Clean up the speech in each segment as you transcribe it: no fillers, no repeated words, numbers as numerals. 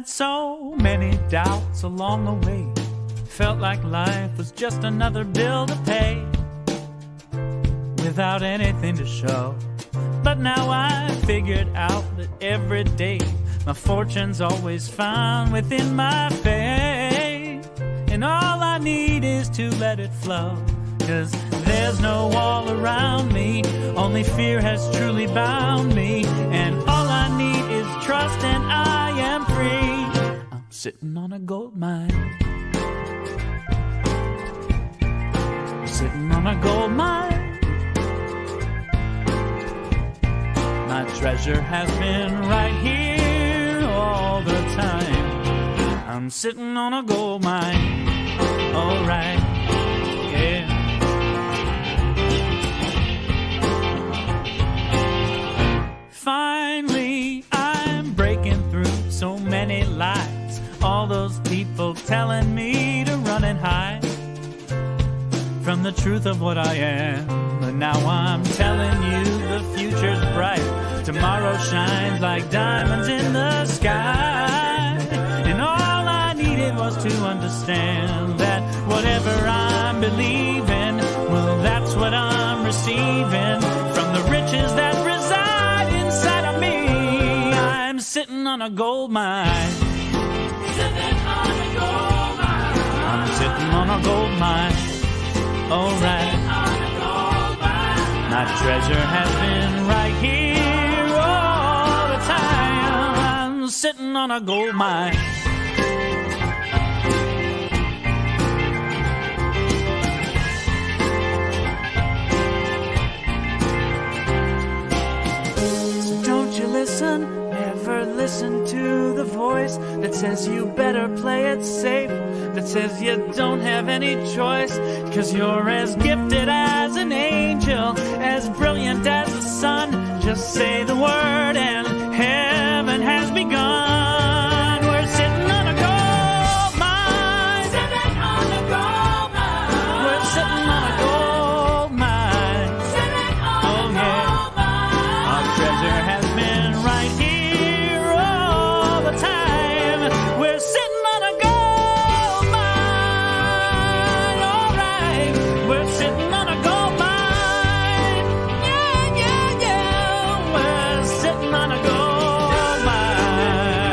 So many doubts along the way. Felt like life was just another bill to pay, without anything to show. But now I figured out that every day my fortune's always found within my faith. And all I need is to let it flow, 'cause there's no wall around me, only fear has truly bound me. And all I need is trust and I am free. I'm sitting on a gold mine, sitting on a gold mine. My treasure has been right here all the time. I'm sitting on a gold mine, alright, yeah. Finally, I'm breaking through so many lies. All those people telling me to run and hide from the truth of what I am. But now I'm telling you the future's bright. Tomorrow shines like diamonds in the sky. And all I needed was to understand that whatever I'm believing, well, that's what I'm receiving from the riches that reside inside of me. I'm sitting on a gold mine, sitting on a gold mine. I'm sitting on a gold mine, alright. My treasure has been right here all the time. I'm sitting on a gold mine. So don't you listen, never listen to the voice that says you better play it safe, that says you don't have any choice, 'cause you're as gifted as an angel, as brilliant as the sun. Just say the word and heaven has begun. We're sitting on a gold mine, sitting on a gold mine. We're sitting on a gold mine, sitting on a gold mine. Our treasure has been right here all the time. We're sitting on a gold mine, alright. We're sitting on a gold mine, yeah, yeah, yeah. We're sitting on a gold mine.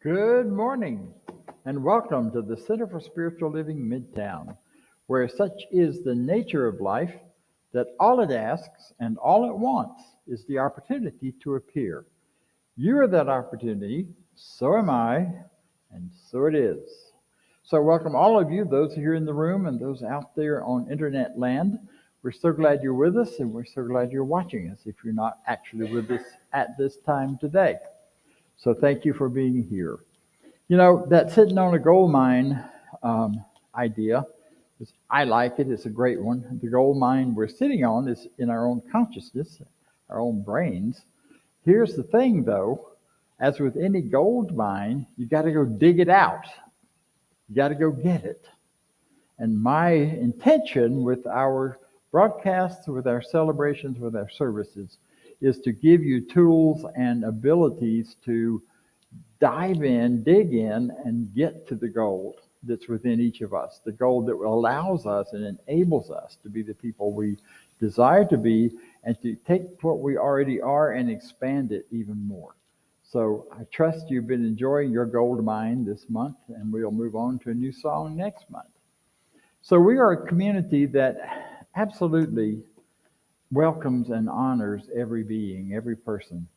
Good morning, and welcome to the Center for Spiritual Living Midtown, where such is the nature of life that all it asks and all it wants is the opportunity to appear. You are that opportunity, so am I, and so it is. So, welcome all of you, those here in the room and those out there on internet land. We're so glad you're with us, and we're so glad you're watching us if you're not actually with us at this time today. So, thank you for being here. You know, that sitting on a gold mine idea, I like it. It's a great one. The gold mine we're sitting on is in our own consciousness, our own brains. Here's the thing, though. As with any gold mine, you got to go dig it out. You got to go get it. And my intention with our broadcasts, with our celebrations, with our services, is to give you tools and abilities to dive in, dig in, and get to the gold that's within each of us, the gold that allows us and enables us to be the people we desire to be and to take what we already are and expand it even more. So I trust you've been enjoying your gold mine this month, and we'll move on to a new song next month. So we are a community that absolutely welcomes and honors every being, every person,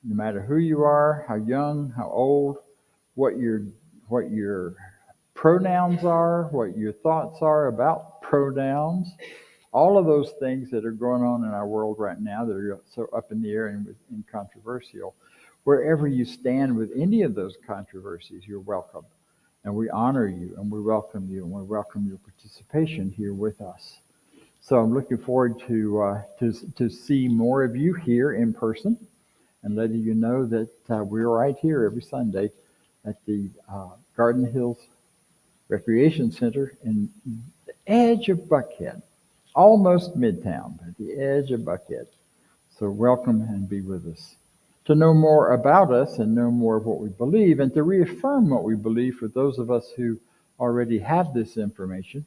no matter who you are, how young, how old, what your pronouns are, what your thoughts are about pronouns, all of those things that are going on in our world right now that are so up in the air and controversial. Wherever you stand with any of those controversies, you're welcome. And we honor you and we welcome you and we welcome your participation here with us. So I'm looking forward to see more of you here in person and letting you know that we're right here every Sunday at the Garden Hills Recreation Center in the edge of Buckhead, almost Midtown, at the edge of Buckhead. So welcome and be with us. To know more about us and know more of what we believe and to reaffirm what we believe for those of us who already have this information,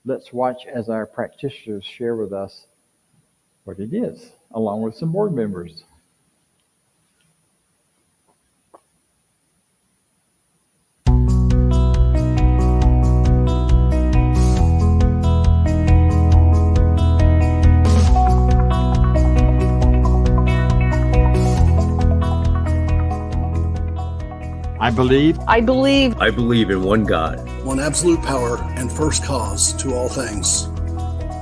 let's watch as our practitioners share with us what it is, along with some board members. I believe in one God, one absolute power and first cause to all things.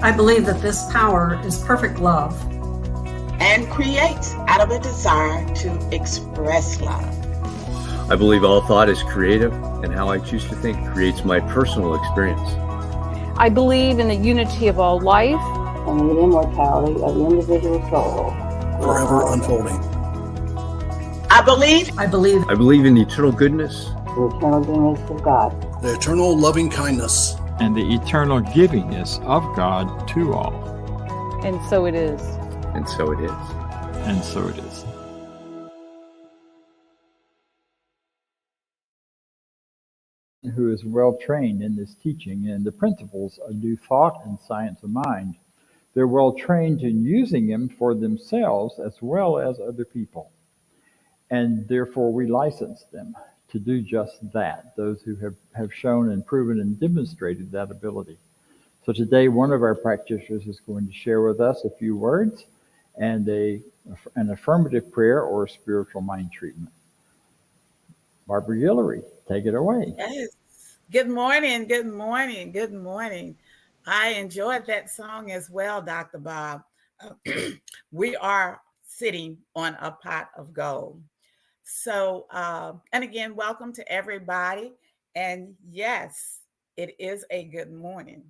I believe that this power is perfect love and creates out of a desire to express love. I believe all thought is creative, and how I choose to think creates my personal experience. I believe in the unity of all life and the immortality of the individual soul, forever unfolding. I believe in the eternal goodness, the eternal goodness of God, the eternal loving kindness, and the eternal givingness of God to all. And so it is. And so it is. And so it is. Who is well trained in this teaching and the principles of due thought and science of mind. They're well trained in using them for themselves as well as other people. And therefore we license them to do just that, those who have shown and proven and demonstrated that ability. So today one of our practitioners is going to share with us a few words and an affirmative prayer or a spiritual mind treatment. Barbara Guillory, take it away. Yes. Good morning. I enjoyed that song as well, Dr. Bob. We are sitting on a pot of gold. So, and again, welcome to everybody. And yes, it is a good morning.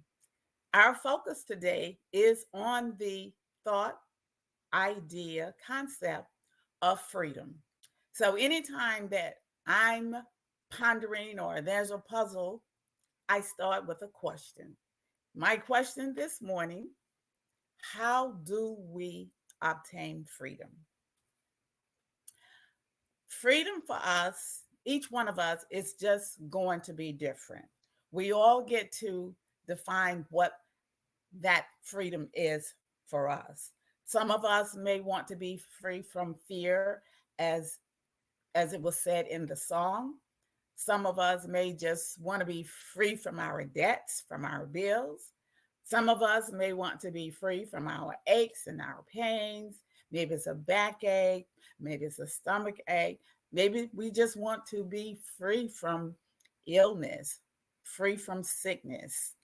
Our focus today is on the thought, idea, concept of freedom. So anytime that I'm pondering or there's a puzzle, I start with a question. My question this morning, how do we obtain freedom? Freedom for us, each one of us, is just going to be different. We all get to define what that freedom is for us. Some of us may want to be free from fear, as as it was said in the song, some of us may just want to be free from our debts, from our bills. Some of us may want to be free from our aches and our pains. Maybe it's a backache, maybe it's a stomach ache. Maybe we just want to be free from illness, free from sickness.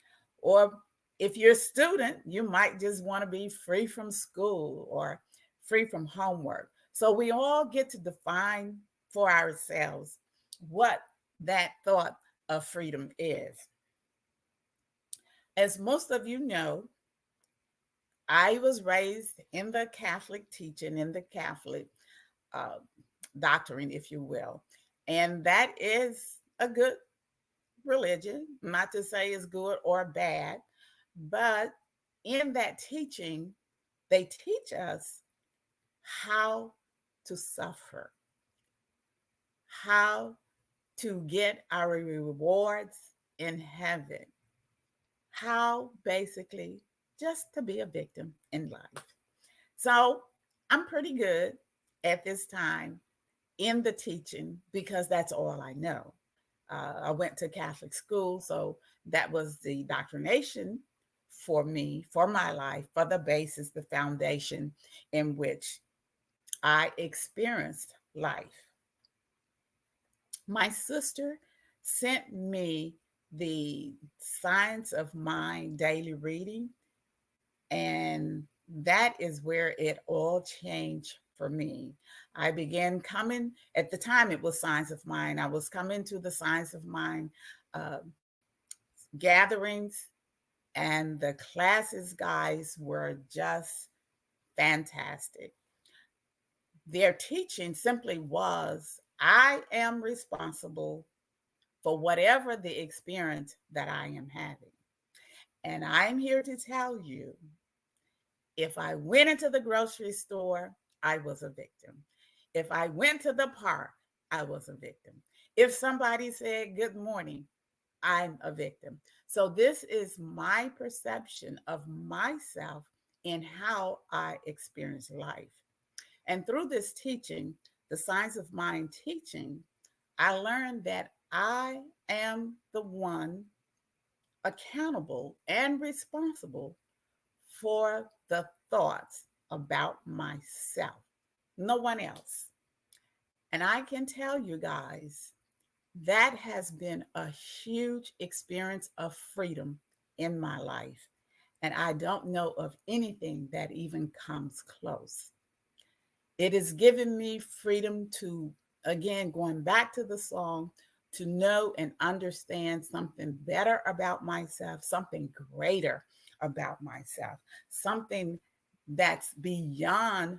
Or if you're a student, you might just want to be free from school or free from homework. So we all get to define for ourselves what that thought of freedom is. As most of you know, I was raised in the Catholic teaching, in the Catholic doctrine, if you will. And that is a good religion, not to say it's good or bad, but in that teaching, they teach us how to suffer, how to get our rewards in heaven, how basically just to be a victim in life. So I'm pretty good at this time in the teaching because that's all I know. I went to Catholic school, so that was the doctrination for me, for my life, for the basis, the foundation in which I experienced life. My sister sent me the Science of Mind daily reading, and that is where it all changed for me. I began coming, at the time it was Science of Mind. I was coming to the Science of Mind gatherings, and the classes, guys, were just fantastic. Their teaching simply was, I am responsible for whatever the experience that I am having. And I'm here to tell you, if I went into the grocery store, I was a victim. If I went to the park, I was a victim. If somebody said good morning, I'm a victim. So this is my perception of myself and how I experience life. And through this teaching, the Science of Mind teaching, I learned that I am the one accountable and responsible for the thoughts about myself, no one else. And I can tell you guys, that has been a huge experience of freedom in my life. And I don't know of anything that even comes close. It has given me freedom to, again, going back to the song, to know and understand something better about myself, something greater about myself, something that's beyond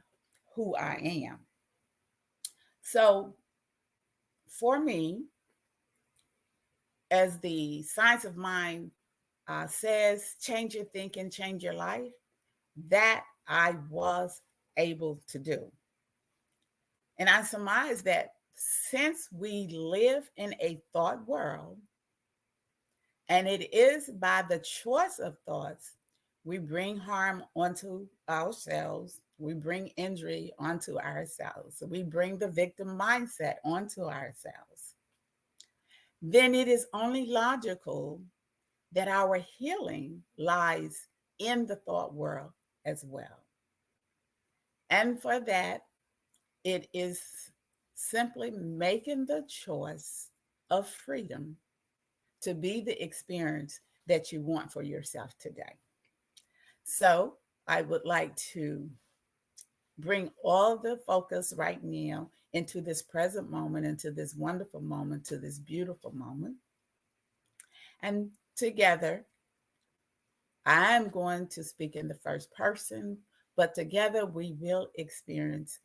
who I am. So for me, as the Science of Mind says, change your thinking, change your life, that I was able to do. And I surmise that since we live in a thought world, and it is by the choice of thoughts, we bring harm onto ourselves, we bring injury onto ourselves, we bring the victim mindset onto ourselves, then it is only logical that our healing lies in the thought world as well. And for that, it is simply making the choice of freedom to be the experience that you want for yourself today. So I would like to bring all the focus right now into this present moment, into this wonderful moment, to this beautiful moment. And together, I'm going to speak in the first person, but together we will experience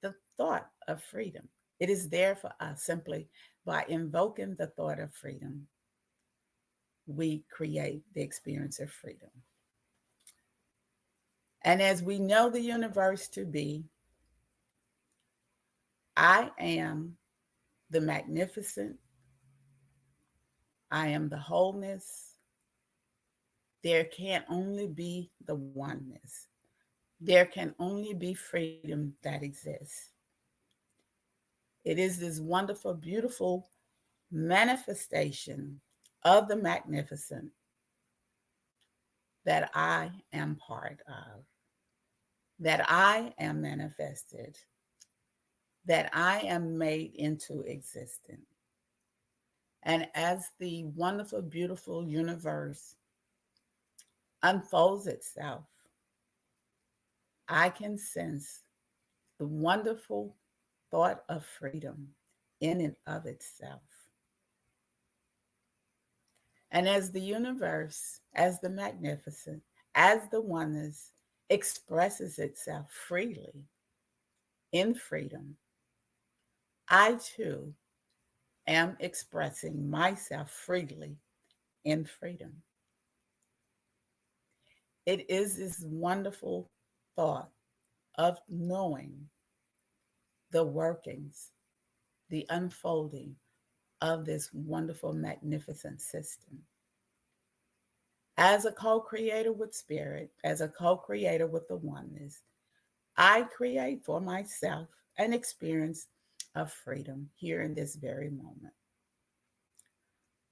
the thought of freedom. It is there for us. Simply by invoking the thought of freedom, we create the experience of freedom. And as we know the universe to be, I am the magnificent, I am the wholeness. There can only be the oneness. There can only be freedom that exists. It is this wonderful, beautiful manifestation of the magnificent that I am part of, that I am manifested, that I am made into existence. And as the wonderful, beautiful universe unfolds itself, I can sense the wonderful thought of freedom in and of itself. And as the universe, as the magnificent, as the oneness expresses itself freely in freedom, I too am expressing myself freely in freedom. It is this wonderful thought of knowing the workings, the unfolding of this wonderful, magnificent system. As a co-creator with spirit, as a co-creator with the oneness, I create for myself an experience of freedom here in this very moment.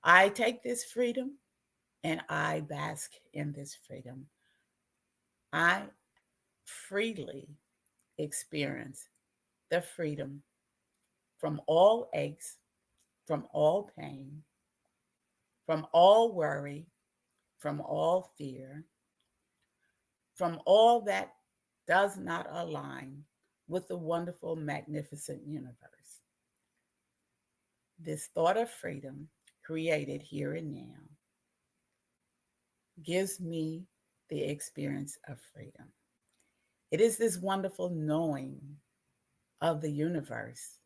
I take this freedom and I bask in this freedom. I freely experience the freedom from all aches, from all pain, from all worry, from all fear, from all that does not align with the wonderful, magnificent universe. This thought of freedom created here and now gives me the experience of freedom. It is this wonderful knowing of the universe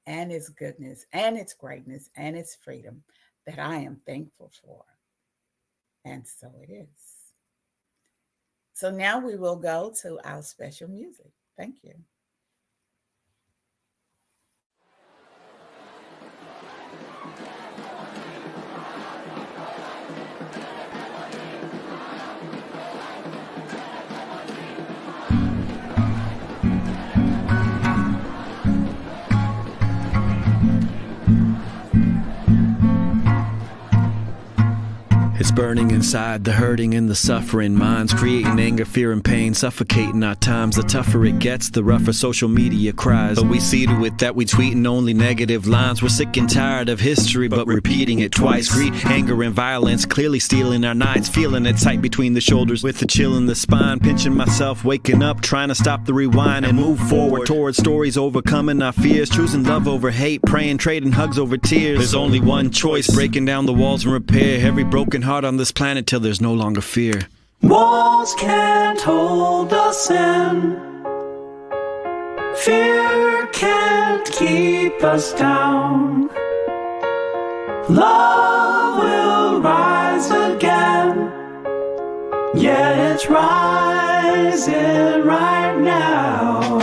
and its goodness and its greatness and its freedom that I am thankful for. And so it is. So now we will go to our special music. Thank you. It's burning inside, the hurting and the suffering minds, creating anger, fear and pain, suffocating our times. The tougher it gets, the rougher social media cries. But we see to it that we tweeting only negative lines. We're sick and tired of history, but repeating it twice. Greed, anger and violence, clearly stealing our nights. Feeling it tight between the shoulders with a chill in the spine. Pinching myself, waking up, trying to stop the rewind and move forward towards stories, overcoming our fears. Choosing love over hate, praying, trading hugs over tears. There's only one choice, breaking down the walls and repair every broken heart on this planet till there's no longer fear. Walls can't hold us in. Fear can't keep us down. Love will rise again. Yeah, it's rising right now.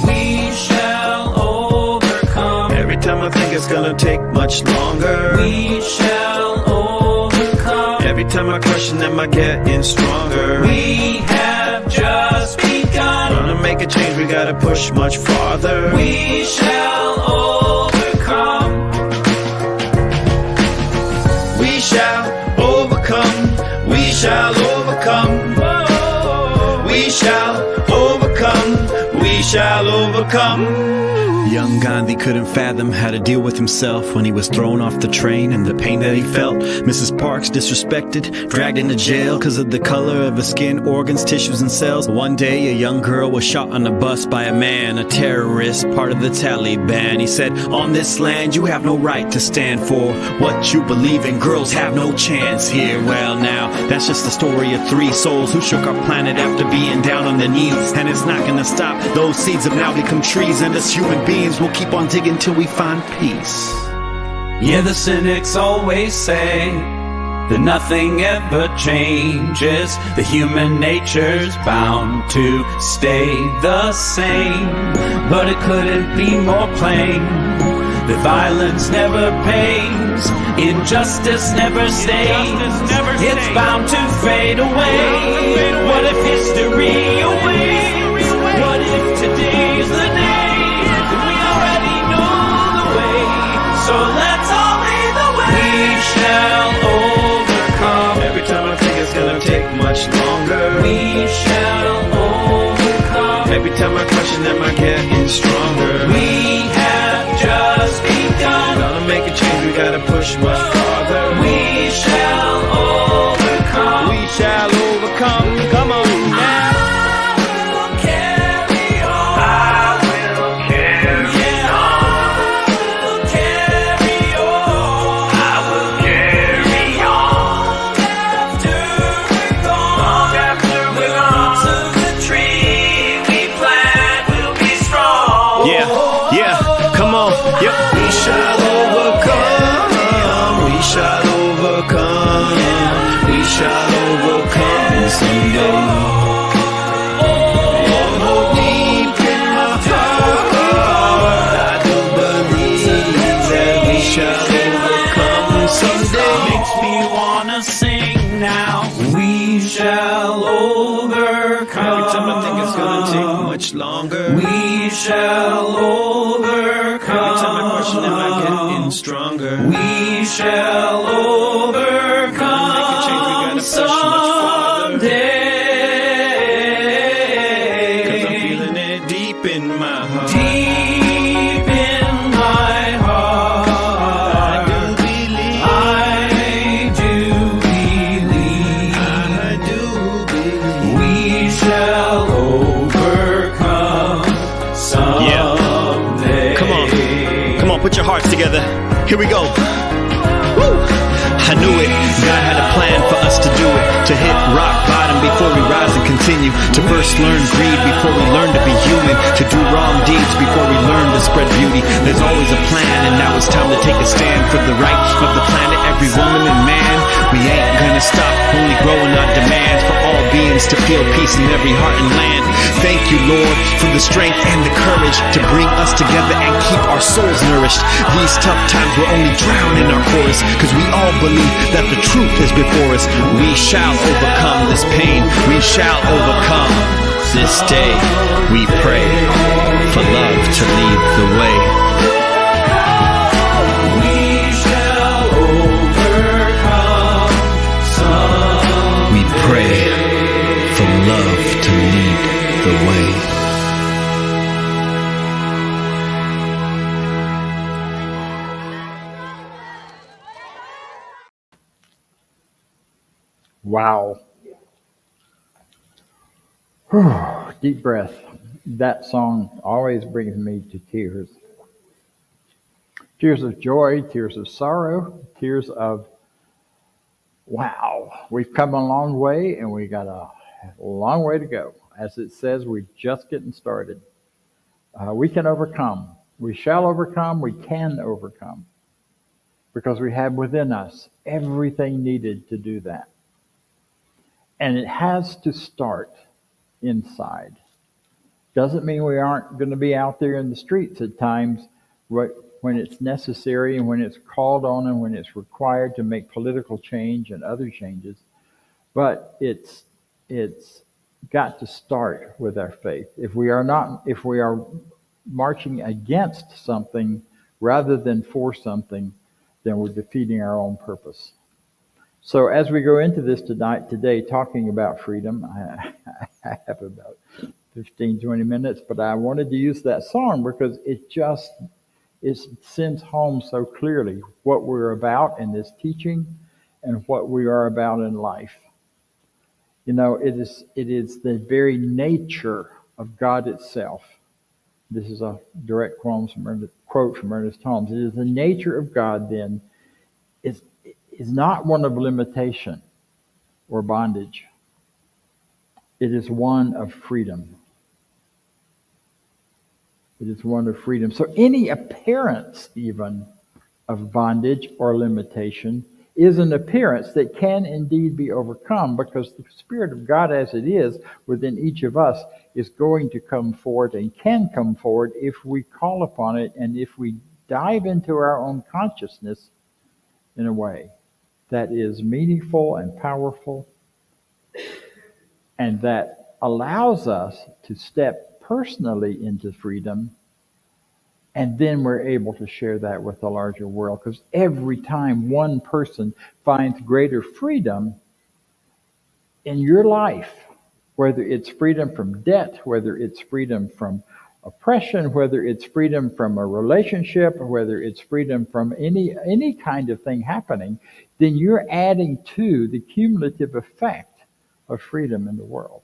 We shall overcome. Every time I think it's gonna take much longer, We shall overcome. every time I question, am I getting stronger? We have just begun. Gonna make a change, we gotta push much farther. We shall overcome. We shall overcome. We shall overcome. We shall overcome. We shall overcome. Young Gandhi couldn't fathom how to deal with himself when he was thrown off the train and the pain that he felt. Mrs. Parks disrespected, dragged into jail because of the color of her skin, organs, tissues, and cells. One day, a young girl was shot on a bus by a man, a terrorist, part of the Taliban. He said, on this land, you have no right to stand for what you believe in. Girls have no chance here. Well, now, that's just the story of three souls who shook our planet after being down on their knees. And it's not gonna stop. Those seeds have now become trees, and as human beings, we'll keep on digging till we find peace. Yeah, the cynics always say that nothing ever changes. The human nature's bound to stay the same. But it couldn't be more plain that violence never pays, injustice never stays. It's bound to fade away. What if history awaits? What if today's the day getting stronger. We have just begun. Gonna make a change, we gotta push much farther. We shall overcome. We shall overcome. Come on now. Longer. We shall overcome. Every time I question, am I getting stronger? We shall overcome someday. 'Cause I'm feeling it deep in my heart. Deep in my heart. I do believe. We shall put your hearts together. Here we go. Woo! I knew it. God had a plan for us to do it. To hit rock bottom before we rise and continue. To first learn greed before we learn to be human. To do wrong deeds before we learn to spread beauty. There's always a plan, and now it's time to take a stand for the right of the planet, every woman and man. We ain't gonna stop, only growing our demands for all beings to feel peace in every heart and land. Thank you, Lord, for the strength and the courage to bring us together and keep our souls nourished. These tough times will only drown in our chorus, because we all believe that the truth is before us. We shall overcome this pain. We shall overcome this day. We pray for love to lead the way. We shall overcome someday. We pray for love to lead the way. Wow. Deep breath. That song always brings me to tears. Tears of joy, tears of sorrow, tears of, wow, we've come a long way and we got a long way to go. As it says, we're just getting started. We can overcome. We shall overcome. We can overcome. Because we have within us everything needed to do that. And it has to start inside. Doesn't mean we aren't going to be out there in the streets at times when it's necessary and when it's called on and when it's required to make political change and other changes. But it's got to start with our faith. If we are marching against something rather than for something, then we're defeating our own purpose. So as we go into this today, talking about freedom, I have about 15, 20 minutes, but I wanted to use that song because it sends home so clearly what we're about in this teaching and what we are about in life. You know, it is the very nature of God itself. This is a direct quote from Ernest Holmes. It is the nature of God, then, is not one of limitation or bondage. It is one of freedom. It is one of freedom. So any appearance even of bondage or limitation is an appearance that can indeed be overcome, because the Spirit of God as it is within each of us is going to come forward and can come forward if we call upon it and if we dive into our own consciousness in a way that is meaningful and powerful and that allows us to step personally into freedom, and then we're able to share that with the larger world. Because every time one person finds greater freedom in your life, whether it's freedom from debt, whether it's freedom from oppression, whether it's freedom from a relationship, whether it's freedom from any kind of thing happening, then you're adding to the cumulative effect of freedom in the world.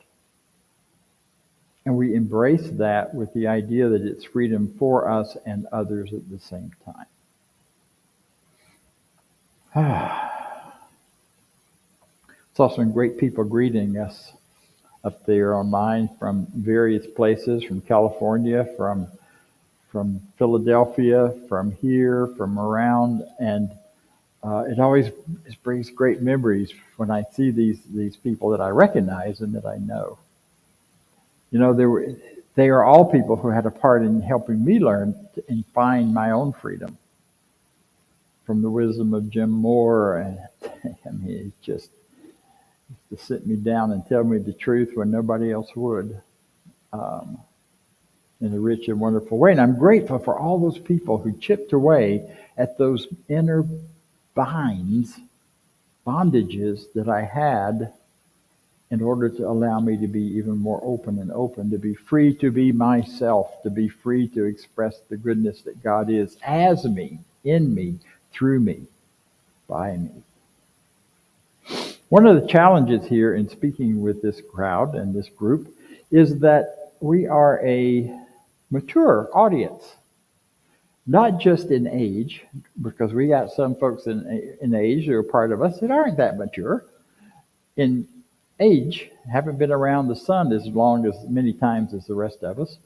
And we embrace that with the idea that it's freedom for us and others at the same time. Saw some great people greeting us up there online from various places, from California, from Philadelphia, from here, from around, and it always brings great memories when I see these people that I recognize and that I know. You know, they are all people who had a part in helping me learn and find my own freedom from the wisdom of Jim Moore, and I mean, it's just to sit me down and tell me the truth when nobody else would, in a rich and wonderful way. And I'm grateful for all those people who chipped away at those inner bondages that I had in order to allow me to be even more open, to be free to be myself, to be free to express the goodness that God is as me, in me, through me, by me. One of the challenges here in speaking with this crowd and this group is that we are a mature audience, not just in age, because we got some folks in age who are part of us that aren't that mature in age, haven't been around the sun as long as many times as the rest of us.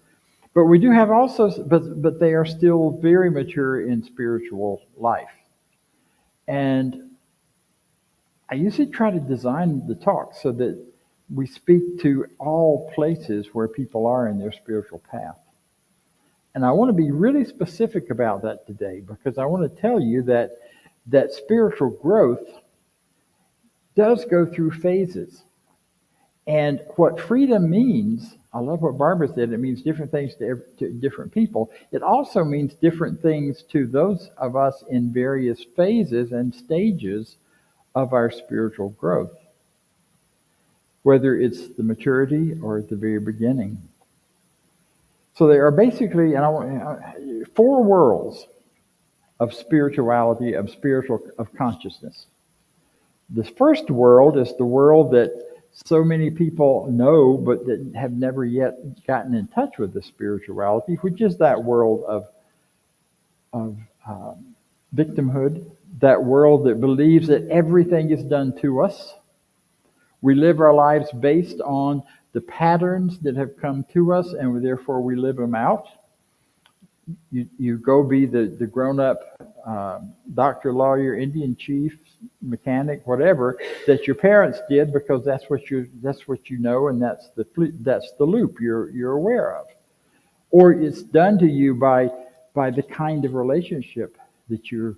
But we do have also, but they are still very mature in spiritual life. And I usually try to design the talk so that we speak to all places where people are in their spiritual path. And I want to be really specific about that today, because I want to tell you that spiritual growth does go through phases. And what freedom means, I love what Barbara said, it means different things to different people. It also means different things to those of us in various phases and stages of our spiritual growth, whether it's the maturity or at the very beginning. So there are basically four worlds of spirituality, of consciousness. The first world is the world that so many people know, but that have never yet gotten in touch with the spirituality, which is that world of victimhood, that world that believes that everything is done to us. We live our lives based on the patterns that have come to us, and therefore we live them out. You go be the grown-up doctor, lawyer, Indian chief, mechanic, whatever that your parents did, because that's what you know, and that's the loop you're aware of. Or it's done to you by the kind of relationship that you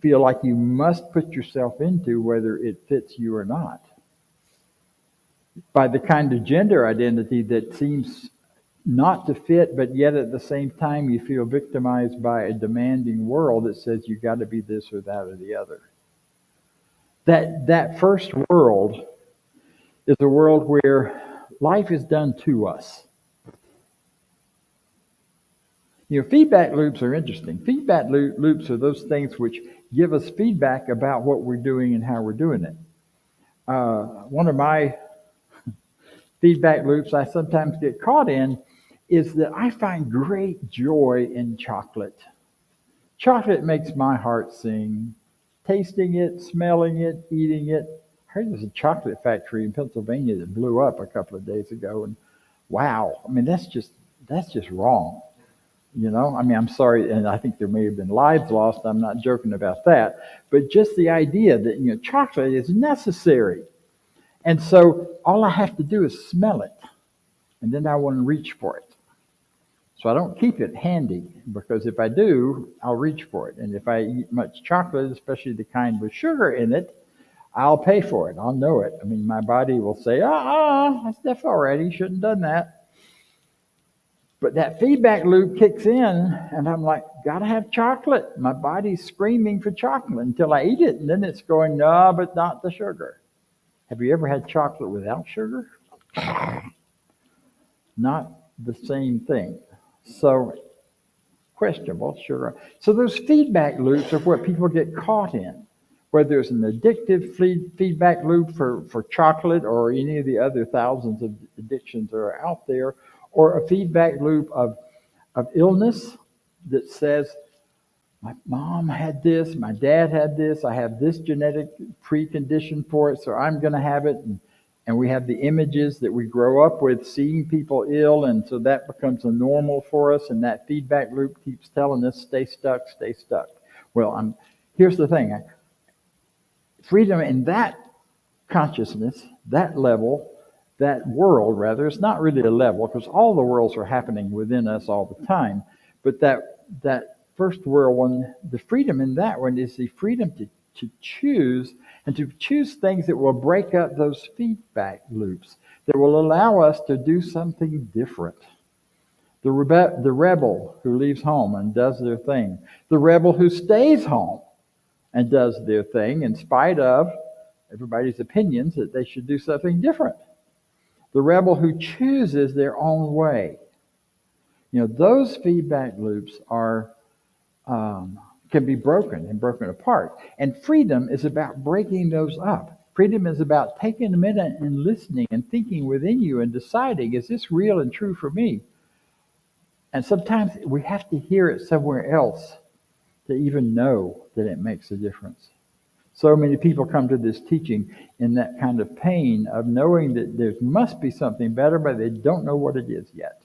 feel like you must put yourself into, whether it fits you or not. By the kind of gender identity that seems not to fit, but yet at the same time you feel victimized by a demanding world that says you got to be this or that or the other. That first world is a world where life is done to us. You know, feedback loops are interesting. Feedback loops are those things which give us feedback about what we're doing and how we're doing it. One of my feedback loops I sometimes get caught in is that I find great joy in chocolate. Chocolate makes my heart sing. Tasting it, smelling it, eating it. I heard there's a chocolate factory in Pennsylvania that blew up a couple of days ago, and wow, I mean, that's just wrong. You know, I mean, I'm sorry, and I think there may have been lives lost. I'm not joking about that. But just the idea that, you know, chocolate is necessary. And so all I have to do is smell it, and then I want to reach for it. So I don't keep it handy, because if I do, I'll reach for it. And if I eat much chocolate, especially the kind with sugar in it, I'll pay for it. I'll know it. I mean, my body will say, that's enough already. Shouldn't have done that. But that feedback loop kicks in, and I'm like, gotta have chocolate. My body's screaming for chocolate until I eat it, and then it's going, no, but not the sugar. Have you ever had chocolate without sugar? Not the same thing. So questionable, sure. So those feedback loops are what people get caught in, whether there's an addictive feedback loop for chocolate or any of the other thousands of addictions that are out there, or a feedback loop of illness that says, my mom had this, my dad had this, I have this genetic precondition for it, so I'm going to have it. And we have the images that we grow up with, seeing people ill, and so that becomes a normal for us, and that feedback loop keeps telling us, stay stuck, stay stuck. Well, here's the thing. Freedom in that consciousness, that level, that world, rather, it's not really a level, because all the worlds are happening within us all the time, but that first world one, the freedom in that one is the freedom to choose, and to choose things that will break up those feedback loops, that will allow us to do something different. The rebel who leaves home and does their thing. The rebel who stays home and does their thing in spite of everybody's opinions that they should do something different. The rebel who chooses their own way. Those feedback loops are can be broken and broken apart. And freedom is about breaking those up. Freedom is about taking a minute and listening and thinking within you and deciding, is this real and true for me? And sometimes we have to hear it somewhere else to even know that it makes a difference. So many people come to this teaching in that kind of pain of knowing that there must be something better, but they don't know what it is yet.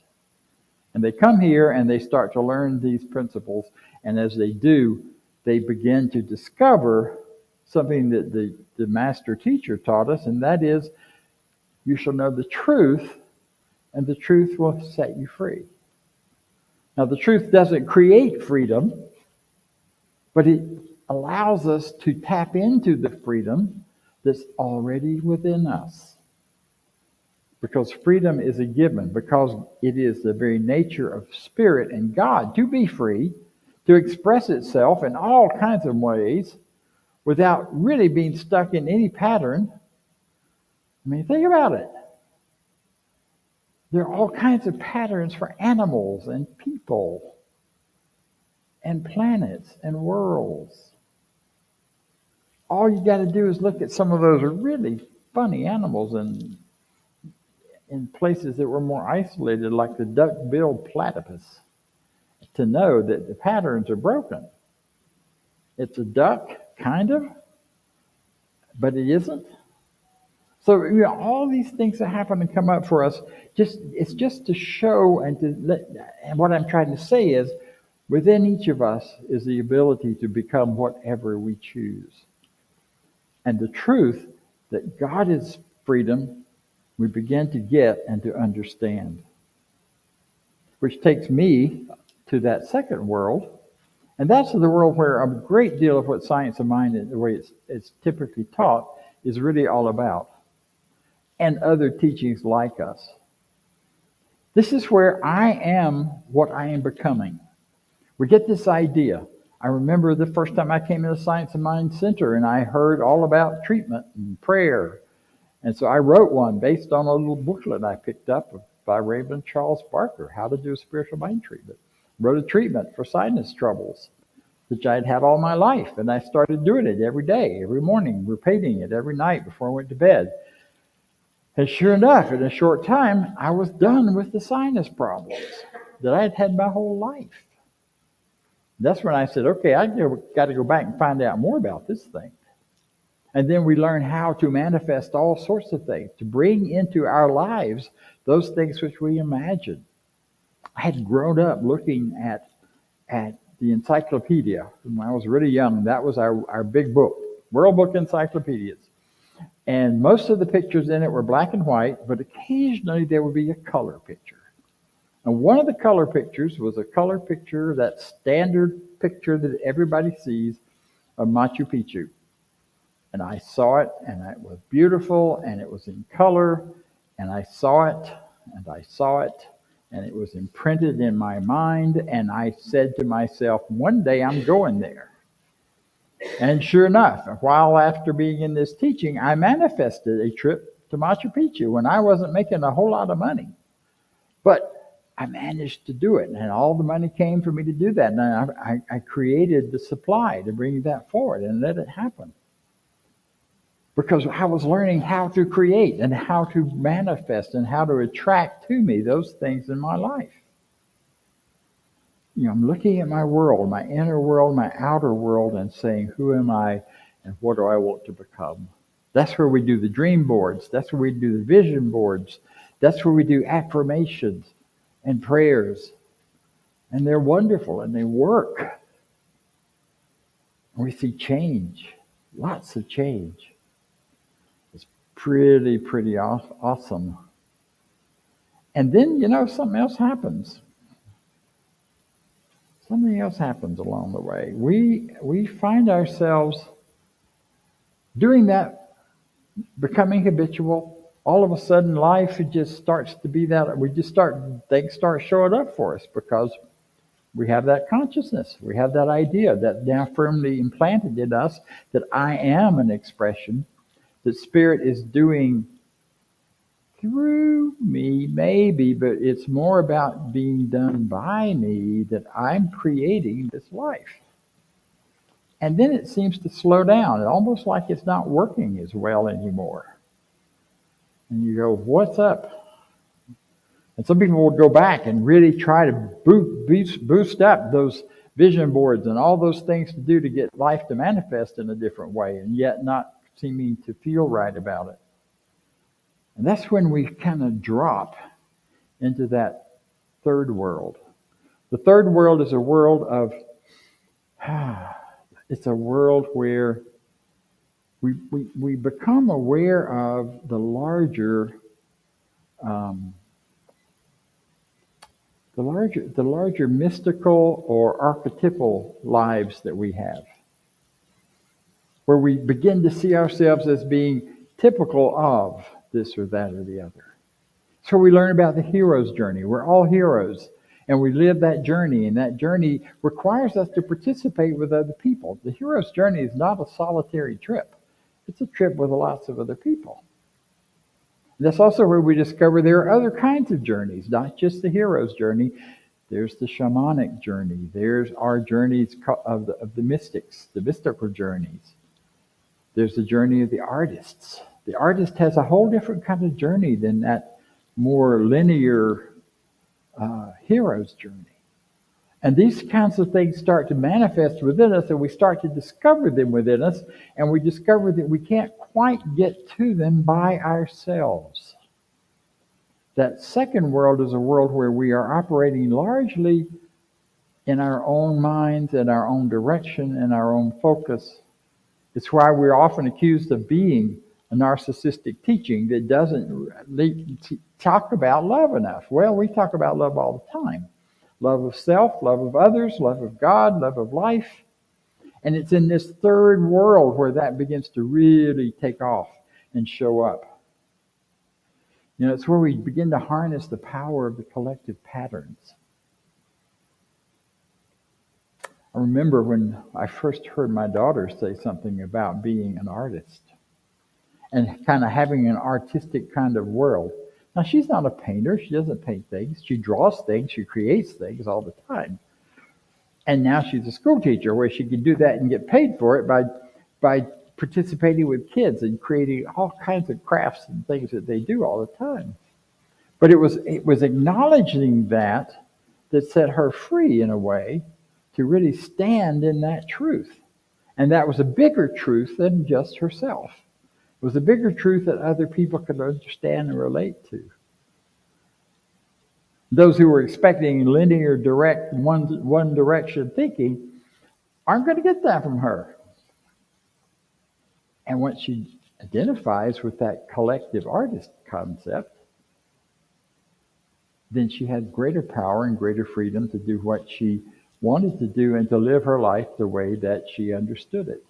And they come here and they start to learn these principles. And as they do, they begin to discover something that the master teacher taught us, and that is, you shall know the truth, and the truth will set you free. Now, the truth doesn't create freedom, but it allows us to tap into the freedom that's already within us. Because freedom is a given, because it is the very nature of spirit and God to be free, to express itself in all kinds of ways without really being stuck in any pattern. I mean, think about it. There are all kinds of patterns for animals and people and planets and worlds. All you got to do is look at some of those really funny animals in places that were more isolated, like the duck-billed platypus, to know that the patterns are broken. It's a duck, kind of, but it isn't. So all these things that happen and come up for us, it's just to show and what I'm trying to say is, within each of us is the ability to become whatever we choose. And the truth that God is freedom, we begin to get and to understand. Which takes me to that second world. And that's the world where a great deal of what science of mind, the way it's typically taught, is really all about. And other teachings like us. This is where I am what I am becoming. We get this idea. I remember the first time I came to the Science of Mind Center and I heard all about treatment and prayer. And so I wrote one based on a little booklet I picked up by Raymond Charles Barker, How to Do a Spiritual Mind Treatment. Wrote a treatment for sinus troubles, which I'd had all my life. And I started doing it every day, every morning, repeating it every night before I went to bed. And sure enough, in a short time, I was done with the sinus problems that I'd had my whole life. That's when I said, okay, I got to go back and find out more about this thing. And then we learn how to manifest all sorts of things, to bring into our lives those things which we imagine. I had grown up looking at the encyclopedia when I was really young. That was our big book, World Book Encyclopedias. And most of the pictures in it were black and white, but occasionally there would be a color picture. And one of the color pictures was a color picture, that standard picture that everybody sees of Machu Picchu. And I saw it, and it was beautiful, and it was in color, and I saw it, and I saw it, and it was imprinted in my mind, and I said to myself, one day I'm going there. And sure enough, a while after being in this teaching, I manifested a trip to Machu Picchu when I wasn't making a whole lot of money. But I managed to do it, and all the money came for me to do that. And I created the supply to bring that forward and let it happen. Because I was learning how to create and how to manifest and how to attract to me those things in my life. I'm looking at my world, my inner world, my outer world, and saying, who am I and what do I want to become? That's where we do the dream boards. That's where we do the vision boards. That's where we do affirmations and prayers. And they're wonderful and they work. And we see change, lots of change. It's pretty awesome. And then, something else happens. Something else happens along the way. We find ourselves doing that, becoming habitual. All of a sudden, life just starts to be that. Things start showing up for us because we have that consciousness. We have that idea that now firmly implanted in us that I am an expression, that Spirit is doing through me, maybe, but it's more about being done by me, that I'm creating this life. And then it seems to slow down, almost like it's not working as well anymore. And you go, what's up? And some people will go back and really try to boost up those vision boards and all those things to do to get life to manifest in a different way, and yet not seeming to feel right about it. And that's when we kind of drop into that third world. The third world is a world of, it's a world where we become aware of the larger mystical or archetypal lives that we have, where we begin to see ourselves as being typical of this or that or the other. So we learn about the hero's journey. We're all heroes, and we live that journey, and that journey requires us to participate with other people. The hero's journey is not a solitary trip. It's a trip with lots of other people. And that's also where we discover there are other kinds of journeys, not just the hero's journey. There's the shamanic journey. There's our journeys of the mystics, the mystical journeys. There's the journey of the artists. The artist has a whole different kind of journey than that more linear hero's journey. And these kinds of things start to manifest within us, and we start to discover them within us, and we discover that we can't quite get to them by ourselves. That second world is a world where we are operating largely in our own minds, in our own direction, in our own focus. It's why we're often accused of being a narcissistic teaching that doesn't talk about love enough. Well, we talk about love all the time. Love of self, love of others, love of God, love of life. And it's in this third world where that begins to really take off and show up. It's where we begin to harness the power of the collective patterns. I remember when I first heard my daughter say something about being an artist and kind of having an artistic kind of world. Now, she's not a painter. She doesn't paint things. She draws things. She creates things all the time. And now she's a school teacher where she can do that and get paid for it by participating with kids and creating all kinds of crafts and things that they do all the time. But it was acknowledging that set her free in a way to really stand in that truth. And that was a bigger truth than just herself. It was a bigger truth that other people could understand and relate to. Those who were expecting linear, direct, one direction thinking aren't going to get that from her. And once she identifies with that collective artist concept, then she had greater power and greater freedom to do what she wanted to do and to live her life the way that she understood it.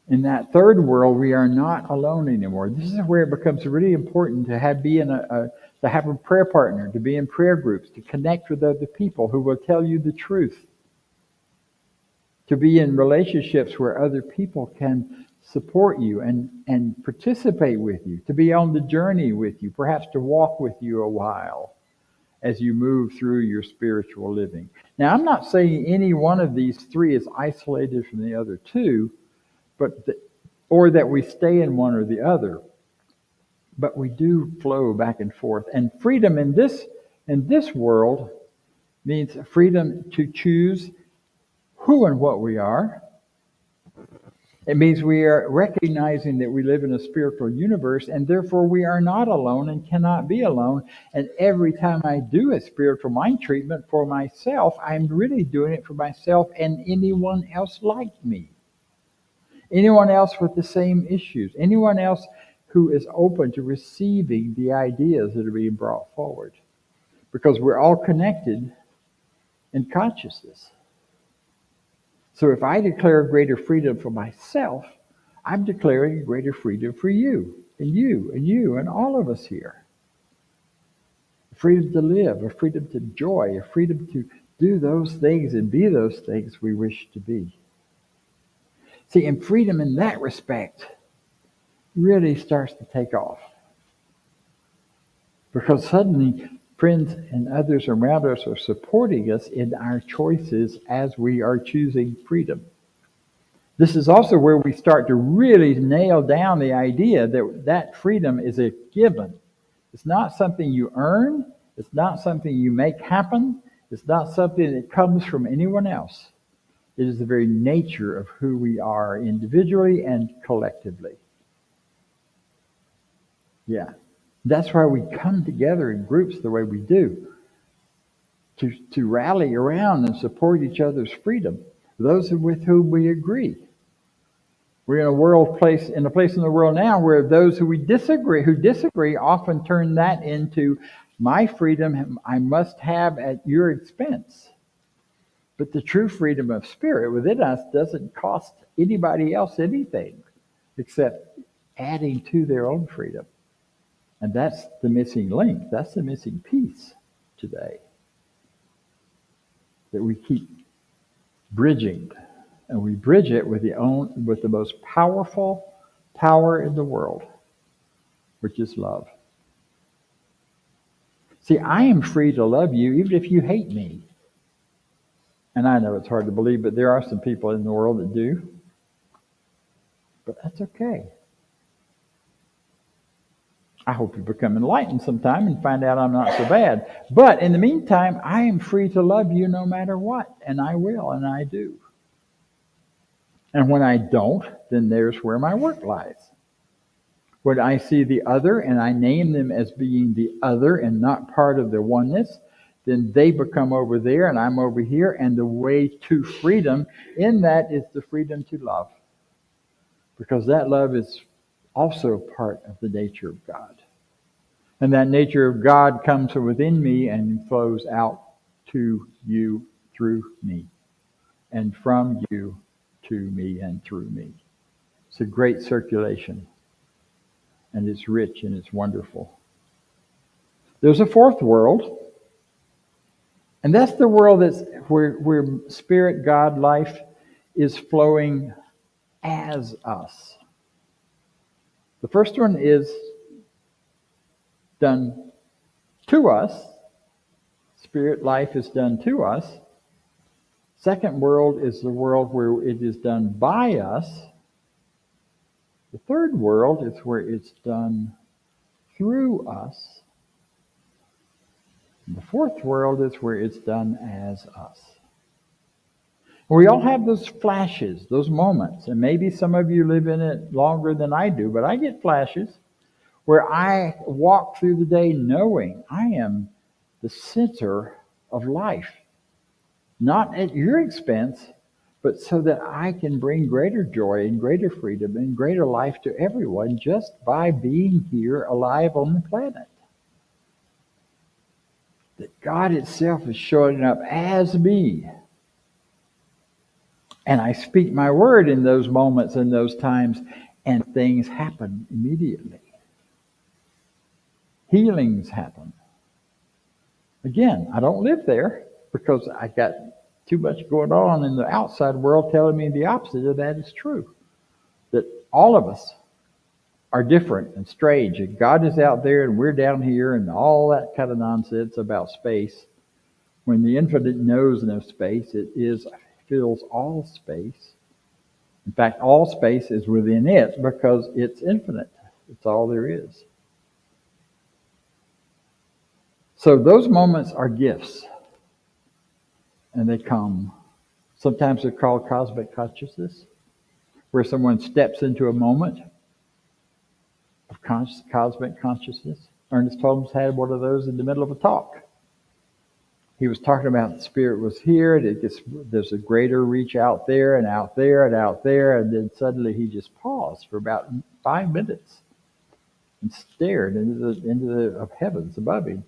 In that third world, we are not alone anymore. This is where it becomes really important to have a prayer partner, to be in prayer groups, to connect with other people who will tell you the truth, to be in relationships where other people can support you and participate with you, to be on the journey with you, perhaps to walk with you a while, as you move through your spiritual living. Now, I'm not saying any one of these three is isolated from the other two, or that we stay in one or the other, but we do flow back and forth. And freedom in this world means freedom to choose who and what we are. It means we are recognizing that we live in a spiritual universe, and therefore we are not alone and cannot be alone. And every time I do a spiritual mind treatment for myself, I'm really doing it for myself and anyone else like me. Anyone else with the same issues. Anyone else who is open to receiving the ideas that are being brought forward. Because we're all connected in consciousness. So if I declare greater freedom for myself, I'm declaring greater freedom for you, and you, and you, and all of us here. A freedom to live, a freedom to joy, a freedom to do those things and be those things we wish to be. See, and freedom in that respect really starts to take off. Because suddenly, friends and others around us are supporting us in our choices as we are choosing freedom. This is also where we start to really nail down the idea that freedom is a given. It's not something you earn. It's not something you make happen. It's not something that comes from anyone else. It is the very nature of who we are individually and collectively. Yeah. That's why we come together in groups the way we do, to rally around and support each other's freedom, those with whom we agree. We're in a place in the world now where those who disagree often turn that into my freedom I must have at your expense. But the true freedom of spirit within us doesn't cost anybody else anything except adding to their own freedom. And that's the missing link. That's the missing piece today that we keep bridging. And we bridge it with the most powerful power in the world, which is love. See, I am free to love you even if you hate me. And I know it's hard to believe, but there are some people in the world that do. But that's okay. I hope you become enlightened sometime and find out I'm not so bad. But in the meantime, I am free to love you no matter what. And I will, and I do. And when I don't, then there's where my work lies. When I see the other and I name them as being the other and not part of the oneness, then they become over there and I'm over here. And the way to freedom in that is the freedom to love. Because that love is also part of the nature of God. And that nature of God comes from within me and flows out to you through me. And from you to me and through me. It's a great circulation. And it's rich and it's wonderful. There's a fourth world. And that's the world that's where spirit, God, life is flowing as us. The first one is done to us. Spirit, life is done to us. Second world is the world where it is done by us. The third world is where it's done through us. And the fourth world is where it's done as us. We all have those flashes, those moments, and maybe some of you live in it longer than I do, but I get flashes where I walk through the day knowing I am the center of life. Not at your expense, but so that I can bring greater joy and greater freedom and greater life to everyone just by being here alive on the planet. That God itself is showing up as me. And I speak my word in those moments and those times, and things happen immediately. Healings happen. Again, I don't live there because I got too much going on in the outside world telling me the opposite of that is true. That all of us are different and strange, and God is out there and we're down here, and all that kind of nonsense about space. When the infinite knows no space, it fills all space. In fact, all space is within it because it's infinite. It's all there is. So those moments are gifts, and they come. Sometimes they're called cosmic consciousness, where someone steps into a moment of cosmic consciousness. Ernest Holmes had one of those in the middle of a talk. He was talking about the spirit was here, and there's a greater reach out there and out there and out there, and then suddenly he just paused for about 5 minutes and stared into the heavens above him.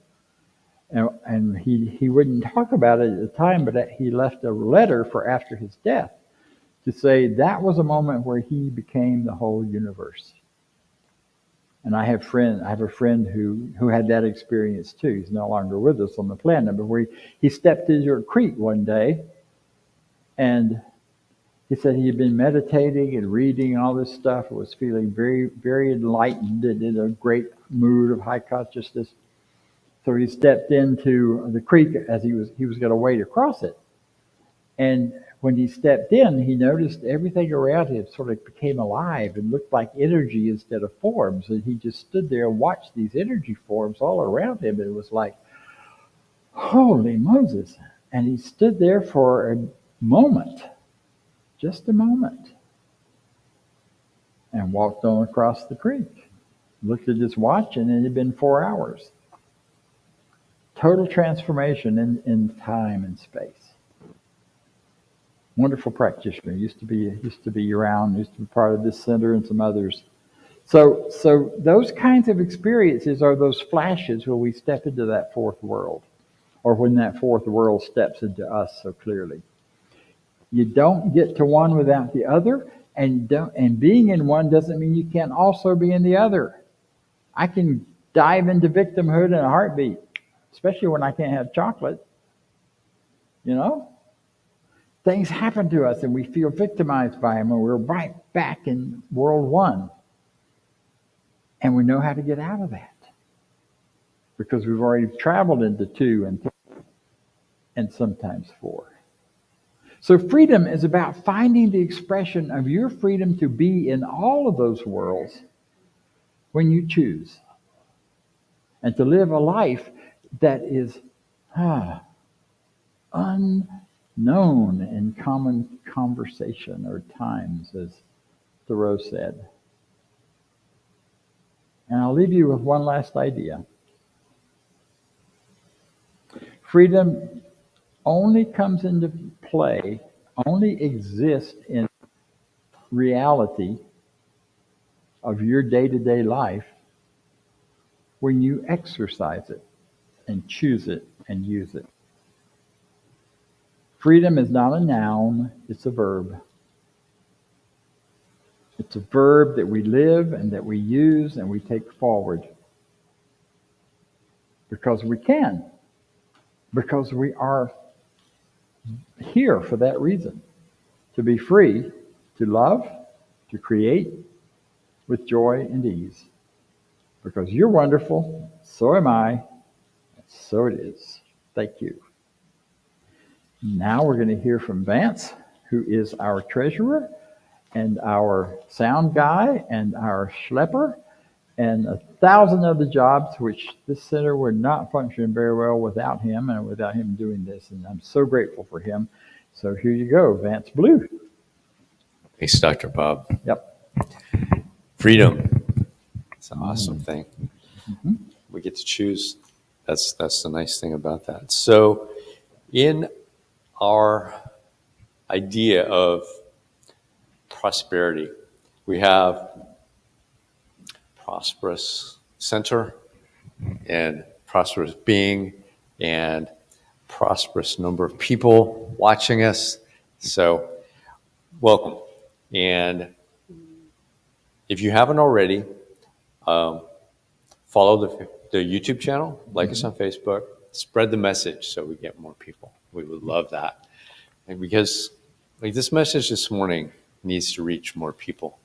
And he wouldn't talk about it at the time, but he left a letter for after his death to say that was a moment where he became the whole universe. And I have a friend who had that experience too. He's no longer with us on the planet, but where he stepped into a creek one day, and he said he had been meditating and reading all this stuff and was feeling very, very enlightened and in a great mood of high consciousness. So he stepped into the creek as he was going to wade across it. And when he stepped in, he noticed everything around him sort of became alive and looked like energy instead of forms. And he just stood there and watched these energy forms all around him. And it was like, holy Moses. And he stood there for a moment, just a moment, and walked on across the creek. Looked at his watch, and it had been 4 hours. Total transformation in time and space. Wonderful practitioner. Used to be around. Used to be part of this center and some others. So those kinds of experiences are those flashes where we step into that fourth world, or when that fourth world steps into us so clearly. You don't get to one without the other, and being in one doesn't mean you can't also be in the other. I can dive into victimhood in a heartbeat, especially when I can't have chocolate. You know? Things happen to us and we feel victimized by them, and we're right back in world one. And we know how to get out of that because we've already traveled into 2 and 3 and sometimes 4. So freedom is about finding the expression of your freedom to be in all of those worlds when you choose, and to live a life that is unknown in common conversation or times, as Thoreau said. And I'll leave you with one last idea. Freedom only comes into play, only exists in reality of your day-to-day life when you exercise it and choose it and use it. Freedom is not a noun, it's a verb. It's a verb that we live and that we use and we take forward. Because we can. Because we are here for that reason. To be free, to love, to create with joy and ease. Because you're wonderful, so am I, and so it is. Thank you. Now we're going to hear from Vance, who is our treasurer and our sound guy and our schlepper and 1,000 other jobs, which this center would not function very well without him and without him doing this. And I'm so grateful for him. So here you go, Vance Blue. Thanks, Dr. Bob. Yep. Freedom. It's an awesome thing. Mm-hmm. We get to choose. That's the nice thing about that. So in our idea of prosperity, we have prosperous center and prosperous being and prosperous number of people watching us. So welcome. And if you haven't already, follow the YouTube channel, like us on Facebook, spread the message so we get more people. We would love that. And because like this message this morning needs to reach more people.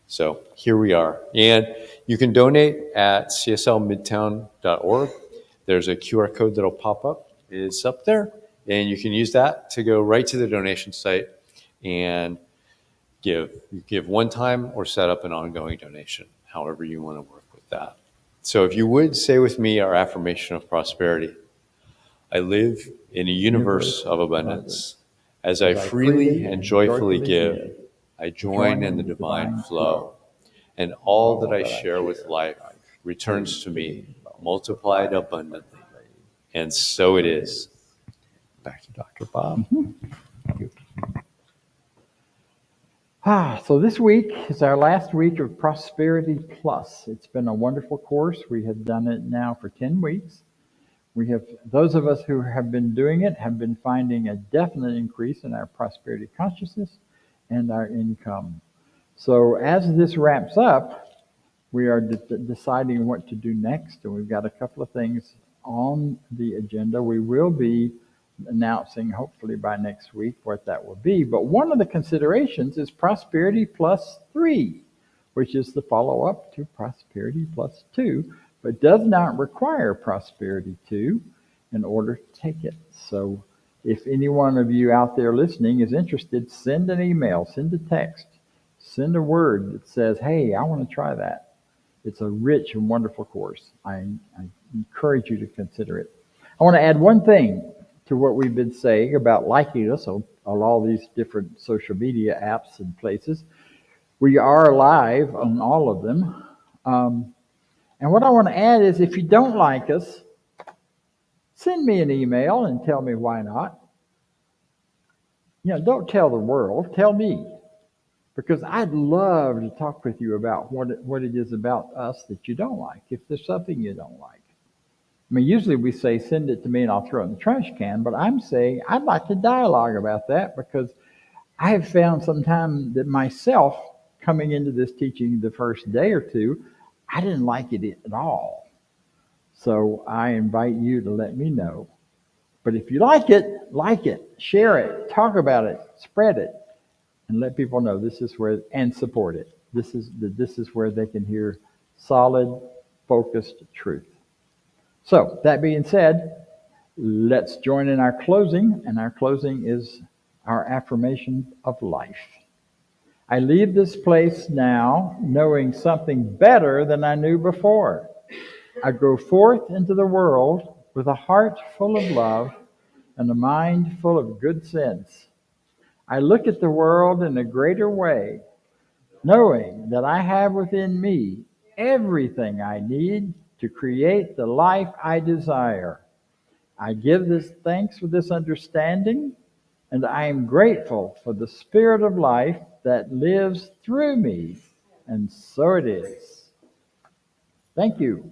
So here we are. And you can donate at cslmidtown.org. There's a QR code that'll pop up. It's up there. And you can use that to go right to the donation site and give. You give one time or set up an ongoing donation, however you want to work with that. So if you would say with me our affirmation of prosperity. I live in a universe of abundance. As I freely and joyfully give, I join in the divine flow. And all that I share with life returns to me multiplied abundantly. And so it is. Back to Dr. Bob. So this week is our last week of Prosperity Plus. It's been a wonderful course. We have done it now for 10 weeks. We have, those of us who have been doing it have been finding a definite increase in our prosperity consciousness and our income. So as this wraps up, we are deciding what to do next, and we've got a couple of things on the agenda. We will be announcing, hopefully by next week, what that will be. But one of the considerations is Prosperity Plus 3, which is the follow-up to Prosperity Plus 2, but does not require Prosperity 2 in order to take it. So if any one of you out there listening is interested, send an email, send a text, send a word that says, hey, I want to try that. It's a rich and wonderful course. I encourage you to consider it. I want to add one thing to what we've been saying about liking us on all these different social media apps and places. We are live on all of them. And what I want to add is, if you don't like us, send me an email and tell me why not. Don't tell the world, tell me. Because I'd love to talk with you about what it is about us that you don't like, if there's something you don't like. I mean, usually we say, send it to me and I'll throw it in the trash can, but I'm saying I'd like to dialogue about that, because I have found sometime that myself, coming into this teaching the first day or two, I didn't like it at all. So I invite you to let me know. But if you like it, share it, talk about it, spread it, and let people know this is where, and support it. This is where they can hear solid, focused truth. So that being said, let's join in our closing, and our closing is our affirmation of life. I leave this place now knowing something better than I knew before. I go forth into the world with a heart full of love and a mind full of good sense. I look at the world in a greater way, knowing that I have within me everything I need to create the life I desire. I give this thanks for this understanding, and I am grateful for the spirit of life that lives through me, and so it is. Thank you.